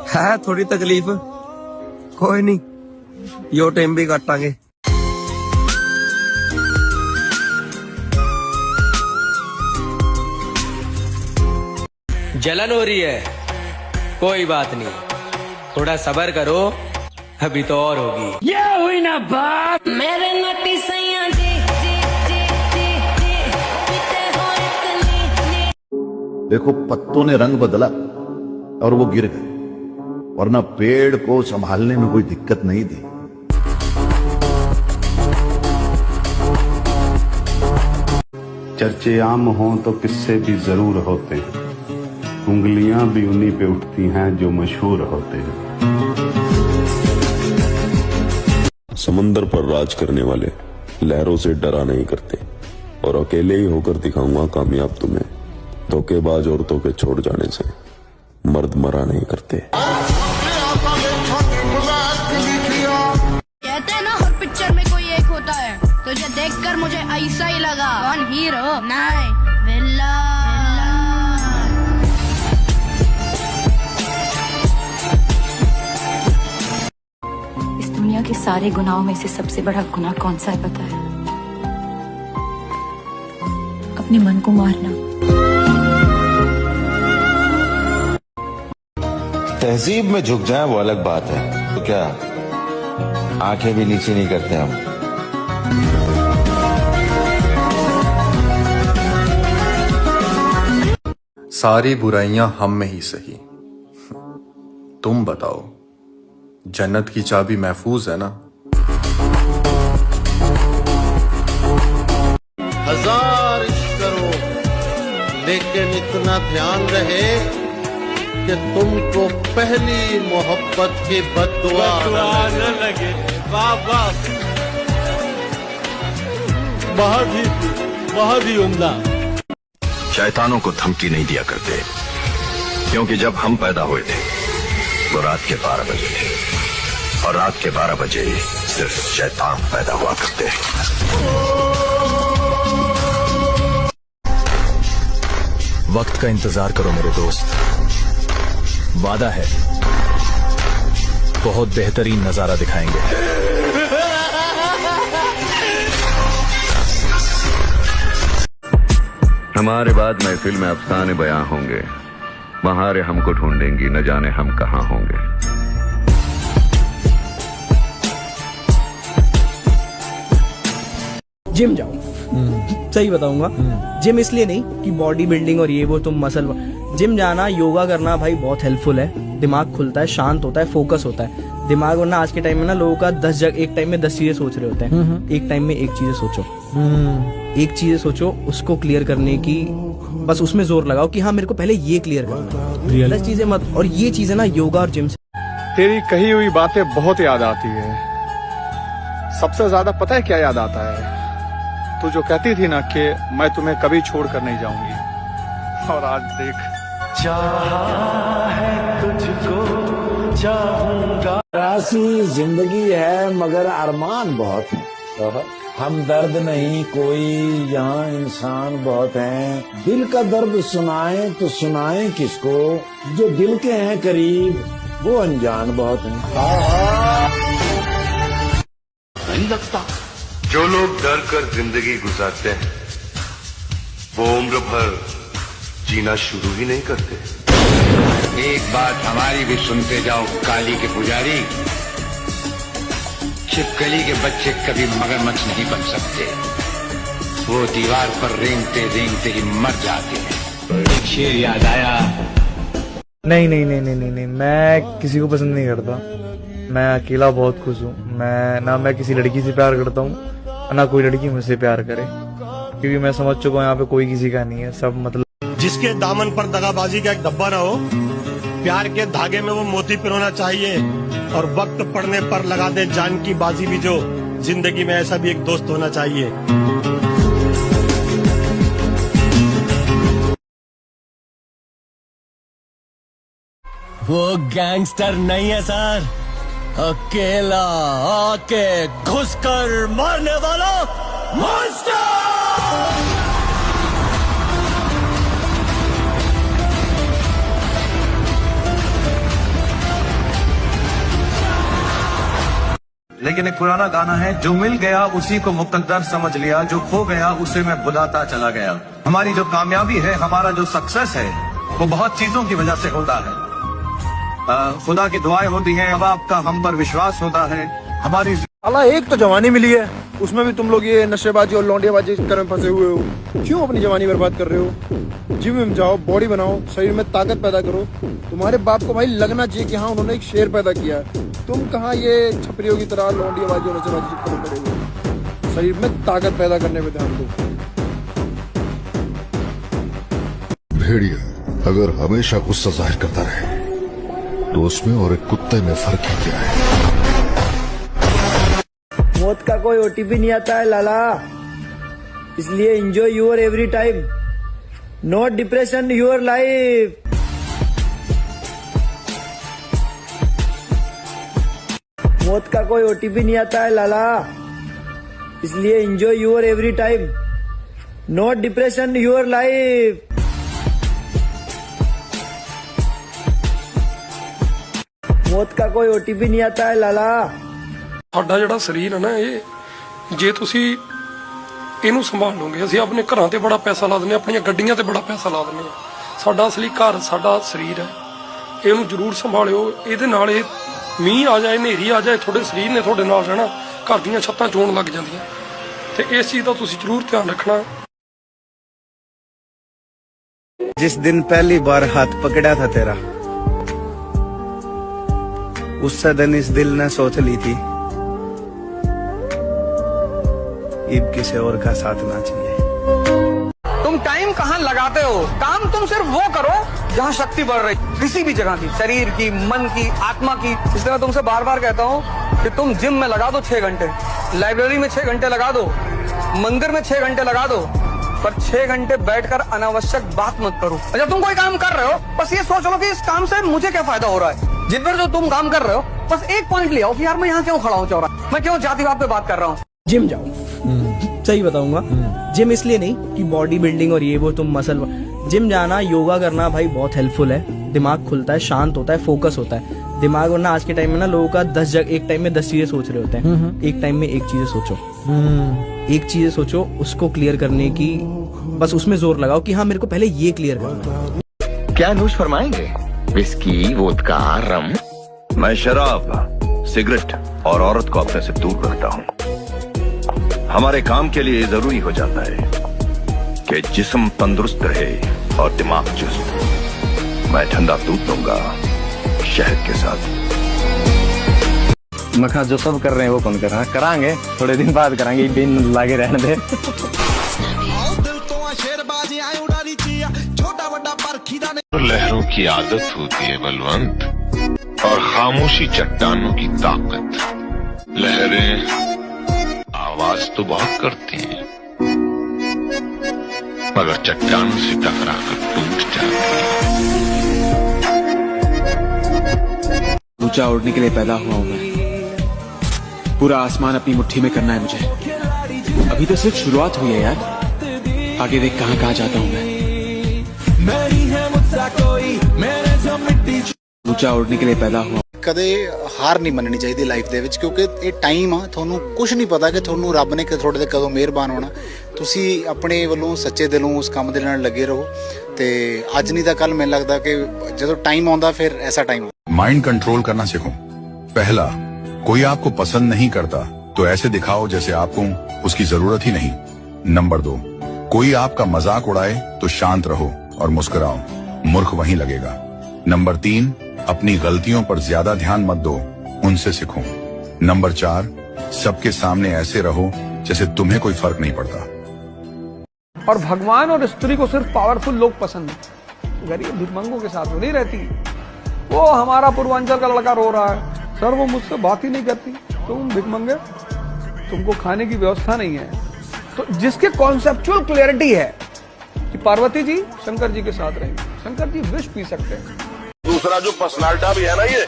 है थोड़ी तकलीफ, कोई नहीं, यो टाइम भी काटांगे। जलन हो रही है, कोई बात नहीं, थोड़ा सब्र करो, अभी तो और होगी। ये हुई ना बात। मेरे नटी सैया देखो पत्तों ने रंग बदला और वो गिर गए, वरना पेड़ को संभालने में कोई दिक्कत नहीं थी। चर्चे आम हों तो किस्से भी जरूर होते हैं, उंगलियां भी उन्हीं पे उठती हैं जो मशहूर होते हैं। समंदर पर राज करने वाले लहरों से डरा नहीं करते, और अकेले ही होकर दिखाऊंगा कामयाब तुम्हें। धोखेबाज औरतों के छोड़ जाने से मर्द मरा नहीं करते। कहते हैं ना हर पिक्चर में कोई एक होता है, तुझे देखकर मुझे ऐसा ही लगा। कौन हीरो? नहीं, विलन। इस दुनिया के सारे गुनाहों में से सबसे बड़ा गुनाह कौन सा है पता है? अपने मन को मारना। तहजीब में झुक जाए वो अलग बात है, तो क्या आंखें भी नीचे नहीं करते हम। सारी बुराइयां हम में ही सही। तुम बताओ, जन्नत की चाबी महफूज है ना? हजार इश्क करो, लेकिन इतना ध्यान रहे कि तुमको पहली मोहब्बत की बद्दुआ न लगे। वाह वाह, बहुत ही उम्दा। शैतानों को धमकी नहीं दिया करते, क्योंकि जब हम पैदा हुए थे वो रात के 12 बजे थे, और रात के 12 बजे सिर्फ शैतान पैदा हुआ करते हैं। वक्त का इंतजार करो मेरे दोस्त, वादा है बहुत बेहतरीन नजारा दिखाएंगे। हमारे बाद महफिल में अफसाने बयां होंगे, बहारें हमको ढूंढेंगी, न जाने हम कहां होंगे। जिम जाओ, सही बताऊंगा। जिम इसलिए नहीं कि बॉडी बिल्डिंग और ये वो तुम मसल, जिम जाना, योगा करना भाई बहुत हेल्पफुल है। दिमाग खुलता है, शांत होता है, फोकस होता है दिमाग। वरना आज के टाइम में ना लोगों का 10 जगह एक टाइम में 10 चीजें सोच रहे होते हैं। एक टाइम में एक चीजें सोचो, एक चीजें सोचो, उसको क्लियर करने की बस उसमें जोर लगाओ कि हाँ मेरे को पहले ये क्लियर करना है, 10 चीजें मत। और ये चीजें ना योगा और जिम से। तेरी कही हुई बातें बहुत याद आती है। सबसे ज्यादा पता है क्या याद आता है? तू जो कहती थी ना कि मैं तुम्हें कभी छोड़कर नहीं जाऊंगी, और आज देख। चाहा है तुझको चाहूंगा। ऐसी जिंदगी है मगर अरमान बहुत है। हम दर्द नहीं कोई, यहाँ इंसान बहुत हैं। दिल का दर्द सुनाए तो सुनाए किसको, जो दिल के हैं करीब वो अनजान बहुत हैं। नहीं लगता जो लोग डर कर जिंदगी गुजारते हैं वो उम्र भर जीना शुरू ही नहीं करते। एक बात हमारी भी सुनते जाओ काली के पुजारी, छिपकली के बच्चे कभी मगरमच्छ नहीं बन सकते, वो दीवार पर रेंगते रेंगते ही मर जाते हैं। एक शेर याद आया। नहीं नहीं नहीं नहीं नहीं नहीं, मैं किसी को पसंद नहीं करता। मैं अकेला बहुत खुश हूँ। मैं किसी लड़की से प्यार करता हूँ, ना कोई लड़की मुझसे प्यार करे, क्योंकि मैं समझ चुका हूँ यहाँ पे कोई किसी का नहीं है, सब मतलब। जिसके दामन पर दगाबाजी का एक धब्बा ना हो, प्यार के धागे में वो मोती पिरोना चाहिए, और वक्त पड़ने पर लगा दे जान की बाजी भी जो, जिंदगी में ऐसा भी एक दोस्त होना चाहिए। वो गैंगस्टर नहीं है सर, अकेला आके घुसकर मारने वाला मॉन्स्टर। लेकिन एक पुराना गाना है, जो मिल गया उसी को मुकद्दर समझ लिया, जो खो गया उसे मैं भुलाता चला गया। हमारी जो कामयाबी है, हमारा जो सक्सेस है, वो बहुत चीजों की वजह से होता है। खुदा की दुआएं होती हैं, अब आपका हम पर विश्वास होता है। हमारी अल्लाह एक तो जवानी मिली है, उसमें भी तुम लोग ये नशेबाजी और लौंडियाबाजी के चक्कर में फंसे हुए हो। क्यों अपनी जवानी बर्बाद कर रहे हो? जिम में जाओ, बॉडी बनाओ, शरीर में ताकत पैदा करो। तुम्हारे बाप को भाई लगना चाहिए कि हाँ उन्होंने एक शेर पैदा किया है। तुम कहाँ ये छपरियों की तरह लौंडियाबाजी और नशेबाजी के चक्कर में पड़े हुए। शरीर में ताकत पैदा करने में ध्यान दो। भेड़िया अगर हमेशा गुस्सा जाहिर करता रहे तो उसमें और एक कुत्ते में फर्क ही क्या है? मौत का कोई ओटीपी नहीं आता है लाला, इसलिए enjoy your every time, not depression your life. मौत का कोई ओटीपी नहीं आता है लाला, इसलिए enjoy your every time, not depression your life. मौत का कोई ओटीपी नहीं आता है लाला। ਸਾਡਾ ਜਿਹੜਾ ਸਰੀਰ ਹੈ ਨਾ, ਇਹ ਜੇ ਤੁਸੀਂ ਇਹਨੂੰ ਸੰਭਾਲ ਲਓਗੇ, ਅਸੀਂ ਆਪਣੇ ਘਰਾਂ ਤੇ ਬੜਾ ਪੈਸਾ ਲਾ ਦਿੰਦੇ, ਆਪਣੀਆਂ ਗੱਡੀਆਂ ਤੇ ਬੜਾ ਪੈਸਾ ਲਾ ਦਿੰਦੇ ਆ। ਸਾਡਾ ਅਸਲੀ ਘਰ ਸਾਡਾ ਸਰੀਰ ਹੈ, ਇਹਨੂੰ ਜ਼ਰੂਰ ਸੰਭਾਲਿਓ। ਇਹਦੇ ਨਾਲ ਇਹ ਮੀਂਹ ਆ ਜਾਏ, ਹਨੇਰੀ ਆ ਜਾਏ, ਤੁਹਾਡੇ ਸਰੀਰ ਨੇ ਤੁਹਾਡੇ ਨਾਲ ਰਹਿਣਾ, ਘਰ ਦੀਆਂ ਛੱਤਾਂ ਚੋਣ ਲੱਗ ਜਾਂਦੀਆਂ, ਤੇ ਇਸ ਚੀਜ਼ ਦਾ ਤੁਸੀਂ ਜ਼ਰੂਰ ਧਿਆਨ ਰੱਖਣਾ। जिस दिन पहली बार हाथ पकड़ा था तेरा, उस दिन इस दिल ने सोच ली थी अब किसी और का साथ ना चाहिए। तुम टाइम कहाँ लगाते हो? काम तुम सिर्फ वो करो जहाँ शक्ति बढ़ रही, किसी भी जगह की, शरीर की, मन की, आत्मा की। इसलिए मैं तुमसे बार बार कहता हूँ कि तुम जिम में लगा दो 6 घंटे, लाइब्रेरी में 6 घंटे लगा दो, मंदिर में 6 घंटे लगा दो, पर 6 घंटे बैठकर अनावश्यक बात मत करो। जब तुम कोई काम कर रहे हो, बस ये सोच लो कि इस काम से मुझे क्या फायदा हो रहा है। जिन पर जो तुम काम कर रहे हो, बस एक पॉइंट ले आओ कि यार मैं यहाँ क्यों खड़ा हूँ चौराहे, मैं क्यों जातिवाद पे बात कर रहा हूँ। जिम जाओ, सही बताऊंगा। जिम इसलिए नहीं कि बॉडी बिल्डिंग और ये वो तुम मसल, जिम जाना, योगा करना भाई बहुत हेल्पफुल है। दिमाग खुलता है, शांत होता है, फोकस होता है दिमाग। वरना आज के टाइम में ना लोगों का 10 जगह एक टाइम में 10 चीजें सोच रहे होते हैं। एक टाइम में एक चीजें सोचो, एक चीजें सोचो, उसको क्लियर करने की बस उसमें जोर लगाओ कि हाँ मेरे को पहले ये क्लियर करना है। क्या नूश फरमाएंगे? विस्की, वोदका, रम? मैं शराब, सिगरेट और औरत को अपने से दूर रखता हूँ। हमारे काम के लिए जरूरी हो जाता है कि जिस्म तंदुरुस्त रहे और दिमाग चुस्त। मैं ठंडा दूध दूंगा शहद के साथ। मखा जो सब कर रहे हैं वो कौन कर रहा है? कराएंगे, थोड़े दिन बाद कराएंगे, दिन लागे रहने दे। लहरों की आदत होती है बलवंत, और खामोशी चट्टानों की ताकत। लहरें आवाज तो बहुत करती हैं, मगर चट्टानों से टकराकर टूट जाती हैं। ऊंचा उड़ने के लिए पैदा हुआ हूं मैं, पूरा आसमान अपनी मुट्ठी में करना है मुझे। अभी तो सिर्फ शुरुआत हुई है यार, आगे देख कहां कहां जाता हूं मैं। ऊंचा उड़ने के लिए पैदा हुआ। ਕਦੇ ਹਾਰ ਨਹੀਂ ਮੰਨਣੀ ਚਾਹੀਦੀ ਲਾਈਫ ਦੇ ਵਿੱਚ, ਕਿਉਂਕਿ ਇਹ ਟਾਈਮ ਆ, ਤੁਹਾਨੂੰ ਕੁਝ ਨਹੀਂ ਪਤਾ ਕਿ ਤੁਹਾਨੂੰ ਰੱਬ ਨੇ ਤੁਹਾਡੇ ਤੇ ਕਦੋਂ ਮਿਹਰਬਾਨ ਹੋਣਾ। ਤੁਸੀਂ ਆਪਣੇ ਵੱਲੋਂ ਸੱਚੇ ਦਿਲੋਂ ਉਸ ਕੰਮ ਦੇ ਨਾਲ ਲੱਗੇ ਰਹੋ, ਤੇ ਅੱਜ ਨਹੀਂ ਤਾਂ ਕੱਲ ਮੈਨੂੰ ਲੱਗਦਾ ਕਿ ਜਦੋਂ ਟਾਈਮ ਆਉਂਦਾ ਫਿਰ ਐਸਾ टाइम। माइंड कंट्रोल करना सीखो। पहला, कोई आपको पसंद नहीं करता तो ऐसे दिखाओ जैसे आपको उसकी जरूरत ही नहीं। नंबर 2, कोई आपका मजाक उड़ाए तो शांत रहो और मुस्कुराओ, मूर्ख वहीं लगेगा। नंबर 3, अपनी गलतियों पर ज्यादा ध्यान मत दो, उनसे सीखो। नंबर 4, सबके सामने ऐसे रहो जैसे तुम्हें कोई फर्क नहीं पड़ता। और भगवान और स्त्री को सिर्फ पावरफुल लोग पसंद है, गरीब भिखमंगों के साथ वो नहीं रहती। वो हमारा पूर्वांचल का लड़का रो रहा है, सर वो मुझसे बात ही नहीं करती, तुम भिखमंगे, तुमको खाने की व्यवस्था नहीं है। तो जिसके कॉन्सेप्चुअल क्लियरिटी है कि पार्वती जी शंकर जी के साथ रहेंगे, शंकर जी विष पी सकते हैं। दूसरा जो पर्सनालिटी भी है ना, ये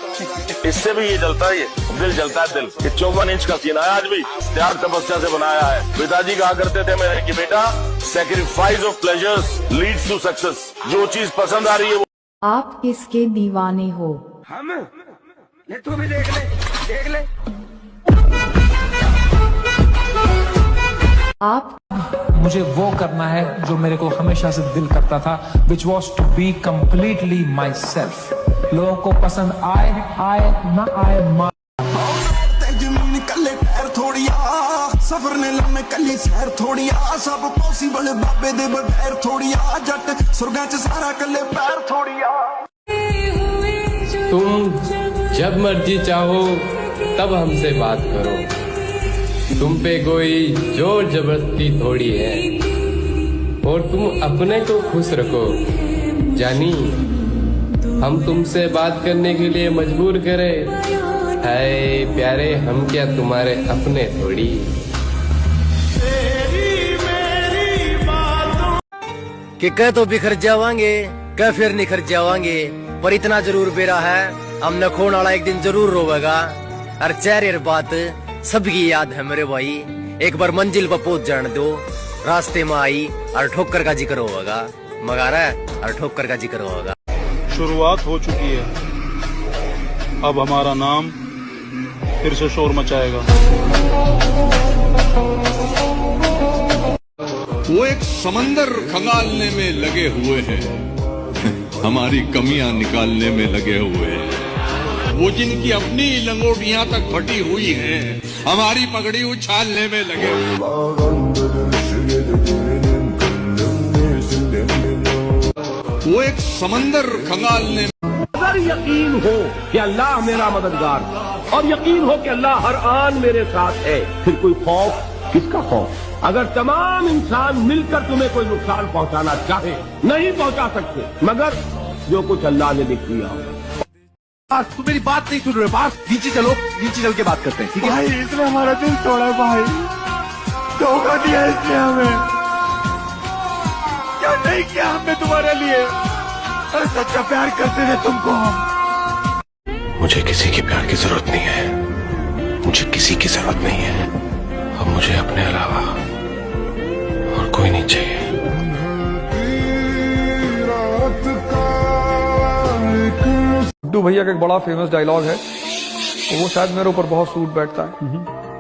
इससे भी ये जलता है, ये दिल जलता है। दिल ये 54 इंच का सीना है, आज भी त्याग तपस्या से बनाया है। पिताजी कहा करते थे मेरे कि बेटा, sacrifice of pleasures leads to success. जो चीज पसंद आ रही है वो। आप किसके दीवाने हो? हम, ये तू भी देख ले, देख ले। आप मुझे वो करना है जो मेरे को हमेशा से दिल करता था, which was to be completely myself. लोगों को पसंद आए ना आए जमीन कले पैर थोड़िया सफर ने लम्मे कली सैर थोड़िया सब पॉसिबल बाबे दे बगैर थोड़िया जट सुरगा च सारा कले पैर थोड़िया। तुम जब मर्जी चाहो तब हमसे बात करो, तुम पे कोई जोर जबरदस्ती थोड़ी है, और तुम अपने को खुश रखो। जानी हम तुमसे बात करने के लिए मजबूर करें, हाय प्यारे हम क्या तुम्हारे अपने थोड़ी। कि कह तो बिखर जावांगे, कह फिर निखर जावांगे, पर इतना जरूर बेरा है हम न खोने वाला एक दिन जरूर रोवेगा। और चेहरे बात सबकी याद है मेरे भाई, एक बार मंजिल पर पहुंच जाने दो, रास्ते में आई और ठोकर का जिक्र होगा, मगारा और ठोकर का जिक्र होगा। शुरुआत हो चुकी है, अब हमारा नाम फिर से शोर मचाएगा। वो एक समंदर खंगालने में लगे हुए हैं, हमारी कमियां निकालने में लगे हुए हैं। वो जिनकी अपनी लंगोटियां तक फटी हुई हैं, हमारी पगड़ी उछालने में लगे वो एक समंदर खंगालने। अगर यकीन हो कि अल्लाह मेरा मददगार और यकीन हो कि अल्लाह हर आन मेरे साथ है, फिर कोई खौफ किसका खौफ। अगर तमाम इंसान मिलकर तुम्हें कोई नुकसान पहुंचाना चाहे नहीं पहुंचा सकते, मगर जो कुछ अल्लाह ने लिख दिया। तू मेरी बात नहीं सुन रहे, पास नीचे चलो, नीचे चल के बात करते हैं, ठीक है? भाई इसने हमारा दिल तोड़ा है भाई, धोखा दिया इसने हमें। क्या नहीं किया हमने तुम्हारे लिए, अरे सच्चा प्यार करते थे तुमको हम। मुझे किसी के प्यार की जरूरत नहीं है, मुझे किसी की जरूरत नहीं है, अब मुझे अपने अलावा और कोई नहीं चाहिए। गुड्डू भैया का एक बड़ा फेमस डायलॉग है, वो शायद मेरे ऊपर बहुत सूट बैठता है।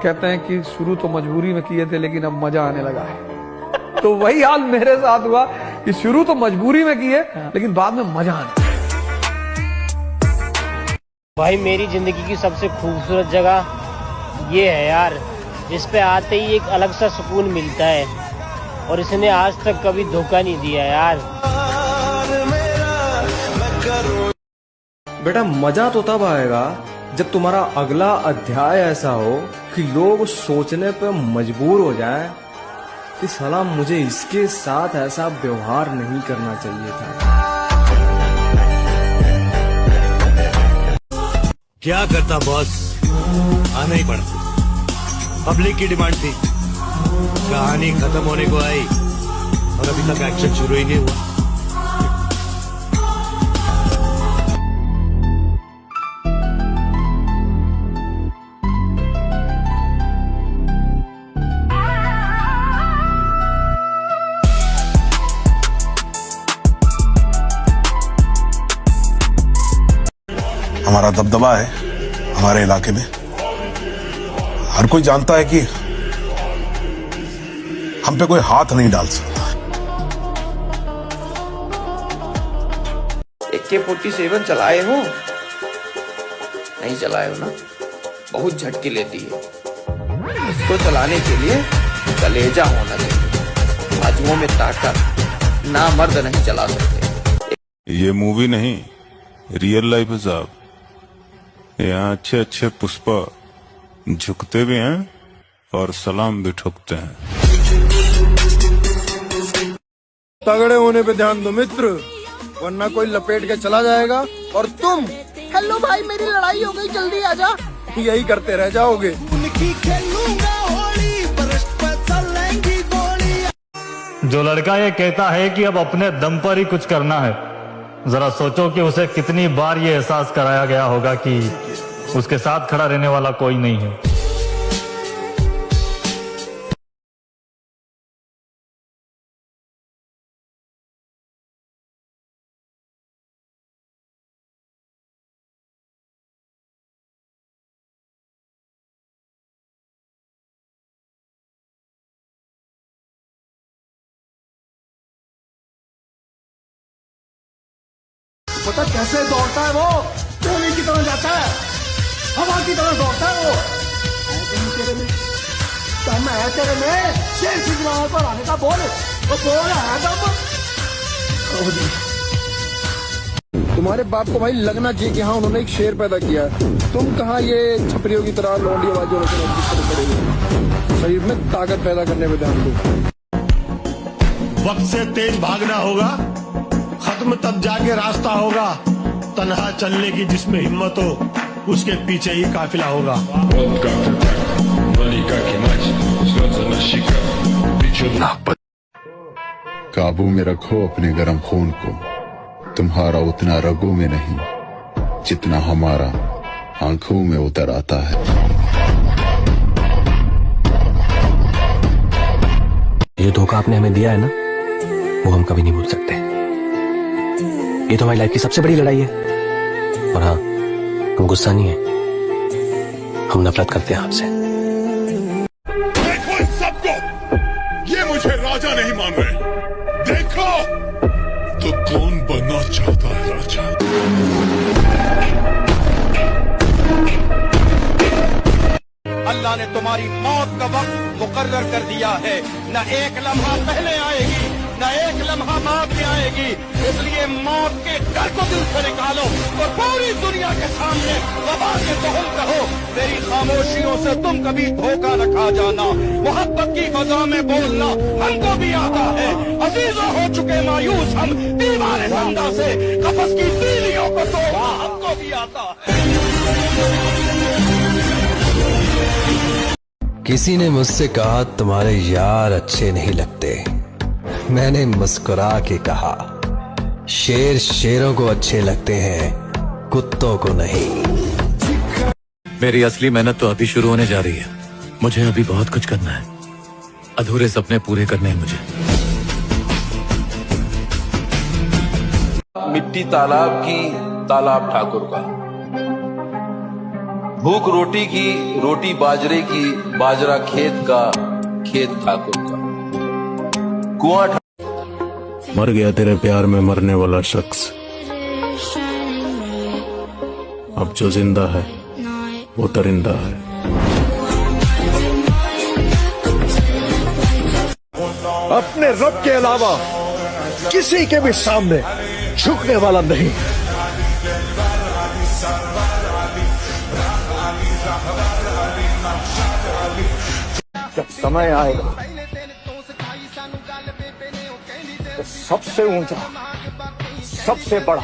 कहते हैं कि शुरू तो मजबूरी में किए थे लेकिन अब मजा आने लगा है। तो वही हाल मेरे साथ हुआ कि शुरू तो मजबूरी में किए लेकिन बाद में मजा आने। भाई मेरी जिंदगी की सबसे खूबसूरत जगह ये है यार, जिस पे आते ही एक अलग सा सुकून मिलता है, और इसने आज तक कभी धोखा नहीं दिया यार। बेटा मजा तो तब आएगा जब तुम्हारा अगला अध्याय ऐसा हो कि लोग सोचने पे मजबूर हो जाएं कि साला मुझे इसके साथ ऐसा व्यवहार नहीं करना चाहिए था। क्या करता बॉस, आना ही पड़ा, पब्लिक की डिमांड थी, कहानी खत्म होने को आई और अभी तक एक्शन शुरू ही नहीं हुआ। हमारा दबदबा है हमारे इलाके में, हर कोई जानता है कि हम पे कोई हाथ नहीं डाल सकता। AK-47 चलाए हो? नहीं चलाए हो ना? बहुत झटके लेती है, उसको चलाने के लिए कलेजा होना चाहिए, बाजुओं में ताकत, ना मर्द नहीं चला सकते। ये मूवी नहीं, रियल लाइफ है साहब। यहाँ अच्छे अच्छे पुष्पा झुकते भी हैं और सलाम भी ठुकते हैं। तगड़े होने पे ध्यान दो मित्र, वरना कोई लपेट के चला जाएगा और तुम हेलो भाई मेरी लड़ाई हो गई, जल्दी आजा। यही करते रह जाओगे। जो लड़का ये कहता है कि अब अपने दम पर ही कुछ करना है, जरा सोचो कि उसे कितनी बार ये एहसास कराया गया होगा कि उसके साथ खड़ा रहने वाला कोई नहीं है। पता कैसे दौड़ता है वो, गोली की तरह जाता है, हवा की तरह दौड़ता है वो। दम है तेरे में, शेर सिंह पर आने का बोल, वो बोल है दम। तुम्हारे बाप को भाई लगना चाहिए कि हाँ उन्होंने एक शेर पैदा किया है। तुम कहाँ ये छपरियों की तरह लौंडी आवाजों में शरीर में ताकत पैदा करने में ध्यान दो। वक्त से तेज भागना होगा, खत्म तब जाके रास्ता होगा। तन्हा चलने की जिसमें हिम्मत हो उसके पीछे ही काफिला होगा। काबू में रखो अपने गर्म खून को, तुम्हारा उतना रगों में नहीं जितना हमारा आंखों में उतर आता है। ये धोखा आपने हमें दिया है ना, वो हम कभी नहीं भूल सकते। ये तो हमारी लाइफ की सबसे बड़ी लड़ाई है। और हाँ, हम गुस्सा नहीं है, हम नफरत करते हैं आपसे। देखो इन सबको, ये मुझे राजा नहीं मान रहे। देखो तो कौन बनना चाहता है राजा। अल्लाह ने तुम्हारी मौत का वक्त मुकर्रर कर दिया है। न एक लम्हा पहले आएगी, न एक लम्हा बाद में आएगी। इसलिए मौत के डर को दिल से निकालो और पूरी दुनिया के सामने वबा के तुम कहो, तेरी खामोशियों से तुम कभी धोखा न खा जाना। मोहब्बत की फजा में बोलना हमको भी आता है। अजीजों हो चुके मायूस हम दीवाने जिंदा से, कफस की तीलियों को तोड़ना हमको भी आता है। किसी ने मुझसे कहा तुम्हारे यार अच्छे नहीं लगते। मैंने मुस्कुरा के कहा शेर शेरों को अच्छे लगते हैं, कुत्तों को नहीं। मेरी असली मेहनत तो अभी शुरू होने जा रही है। मुझे अभी बहुत कुछ करना है, अधूरे सपने पूरे करने हैं मुझे। मिट्टी तालाब की, तालाब ठाकुर का। भूख रोटी की, रोटी बाजरे की, बाजरा खेत का, खेत ठाकुर का। कुआं मर गया तेरे प्यार में मरने वाला शख्स। अब जो जिंदा है वो दरिंदा है। अपने रब के अलावा किसी के भी सामने झुकने वाला नहीं। जब समय आएगा तो सबसे ऊंचा, सबसे बड़ा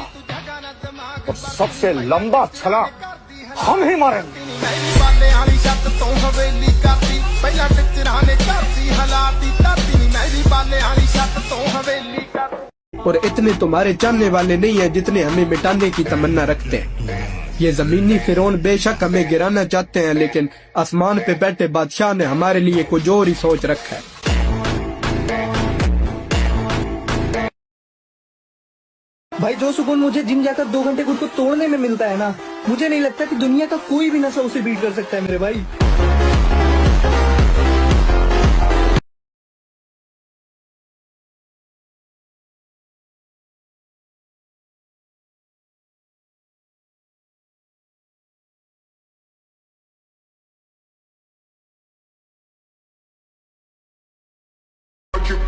और सबसे लंबा छलांग हम ही मारेंगे। और इतने तुम्हारे जानने वाले नहीं है जितने हमें मिटाने की तमन्ना रखते हैं। ये जमीनी फिरौन बेशक हमें गिराना चाहते हैं, लेकिन आसमान पे बैठे बादशाह ने हमारे लिए कुछ और ही सोच रखा है। भाई जो सुकून मुझे जिम जाकर 2 घंटे खुद को तोड़ने में मिलता है ना, मुझे नहीं लगता कि दुनिया का कोई भी नशा उसे बीट कर सकता है मेरे भाई।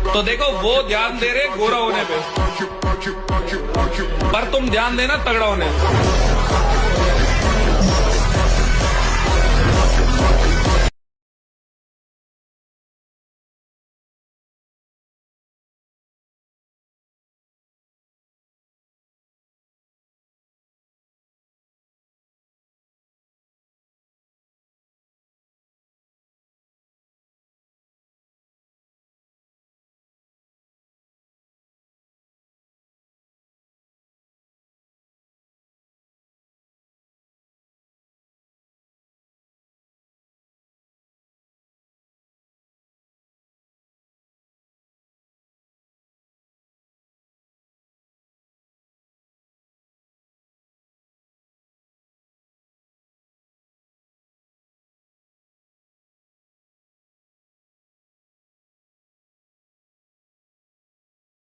तो देखो वो ध्यान दे रहे गोरा होने पे, पर तुम ध्यान देना तगड़ा होने पे।